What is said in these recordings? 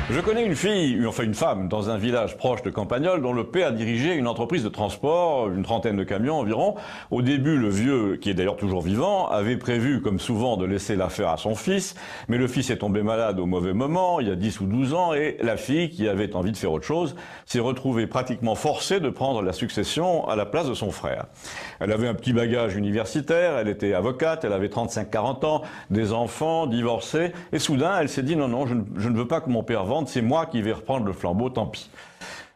Je connais une fille, enfin une femme, dans un village proche de Campagnol, dont le père dirigeait une entreprise de transport, une trentaine de camions environ. Au début, le vieux, qui est d'ailleurs toujours vivant, avait prévu, comme souvent, de laisser l'affaire à son fils. Mais le fils est tombé malade au mauvais moment, il y a 10 ou 12 ans, et la fille, qui avait envie de faire autre chose, s'est retrouvée pratiquement forcée de prendre la succession à la place de son frère. Elle avait un petit bagage universitaire, elle était avocate, elle avait 35-40 ans, des enfants, divorcée, et soudain, elle s'est dit non, je ne veux pas que mon père vende, c'est moi qui vais reprendre le flambeau, tant pis.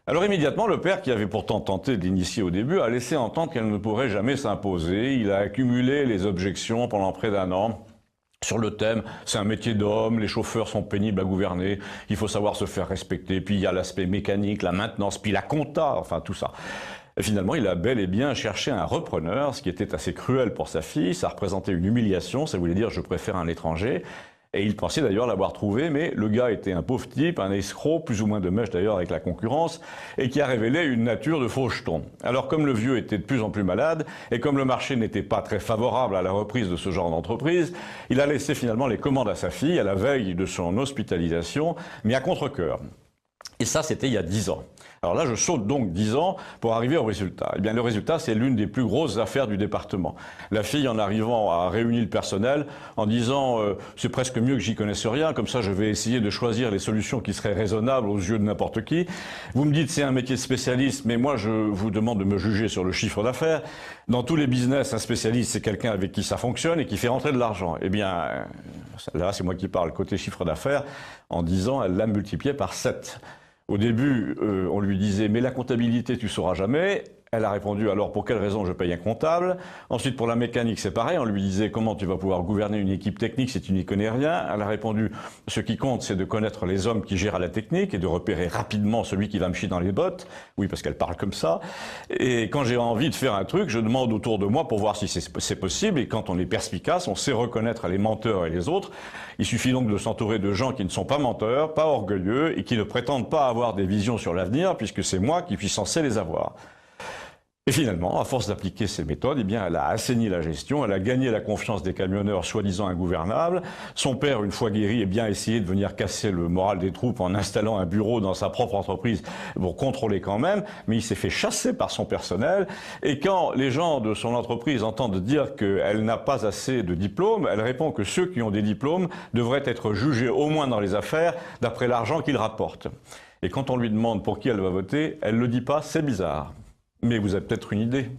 Alors immédiatement, le père, qui avait pourtant tenté de l'initier au début, a laissé entendre qu'elle ne pourrait jamais s'imposer. Il a accumulé les objections pendant près d'un an sur le thème « c'est un métier d'homme, les chauffeurs sont pénibles à gouverner, il faut savoir se faire respecter, puis il y a l'aspect mécanique, la maintenance, puis la compta, enfin tout ça ». Et finalement, il a bel et bien cherché un repreneur, ce qui était assez cruel pour sa fille, ça représentait une humiliation, ça voulait dire « je préfère un étranger ». Et il pensait d'ailleurs l'avoir trouvé, mais le gars était un pauvre type, un escroc, plus ou moins de mèche d'ailleurs avec la concurrence, et qui a révélé une nature de faucheton. Alors comme le vieux était de plus en plus malade, et comme le marché n'était pas très favorable à la reprise de ce genre d'entreprise, il a laissé finalement les commandes à sa fille à la veille de son hospitalisation, mais à contre-cœur. Et ça, c'était il y a 10 ans. Alors là, je saute donc 10 ans pour arriver au résultat. Eh bien, le résultat, c'est l'une des plus grosses affaires du département. La fille, en arrivant, a réuni le personnel en disant c'est presque mieux que j'y connaisse rien, comme ça je vais essayer de choisir les solutions qui seraient raisonnables aux yeux de n'importe qui. Vous me dites c'est un métier de spécialiste, mais moi je vous demande de me juger sur le chiffre d'affaires. Dans tous les business, un spécialiste, c'est quelqu'un avec qui ça fonctionne et qui fait rentrer de l'argent. Eh bien, là, c'est moi qui parle côté chiffre d'affaires. En 10 ans, elle l'a multiplié par 7. Au début, on lui disait « mais la comptabilité, tu sauras jamais ». Elle a répondu « alors pour quelle raison je paye un comptable ?» Ensuite, pour la mécanique, c'est pareil. On lui disait « comment tu vas pouvoir gouverner une équipe technique si tu n'y connais rien ?» Elle a répondu « ce qui compte, c'est de connaître les hommes qui gèrent la technique et de repérer rapidement celui qui va me chier dans les bottes. » Oui, parce qu'elle parle comme ça. Et quand j'ai envie de faire un truc, je demande autour de moi pour voir si c'est possible. Et quand on est perspicace, on sait reconnaître les menteurs et les autres. Il suffit donc de s'entourer de gens qui ne sont pas menteurs, pas orgueilleux et qui ne prétendent pas avoir des visions sur l'avenir, puisque c'est moi qui suis censé les avoir. Et finalement, à force d'appliquer ces méthodes, eh bien, elle a assaini la gestion, elle a gagné la confiance des camionneurs soi-disant ingouvernables. Son père, une fois guéri, a bien essayé de venir casser le moral des troupes en installant un bureau dans sa propre entreprise pour contrôler quand même, mais il s'est fait chasser par son personnel. Et quand les gens de son entreprise entendent dire qu'elle n'a pas assez de diplômes, elle répond que ceux qui ont des diplômes devraient être jugés au moins dans les affaires d'après l'argent qu'ils rapportent. Et quand on lui demande pour qui elle va voter, elle ne le dit pas, c'est bizarre. Mais vous avez peut-être une idée.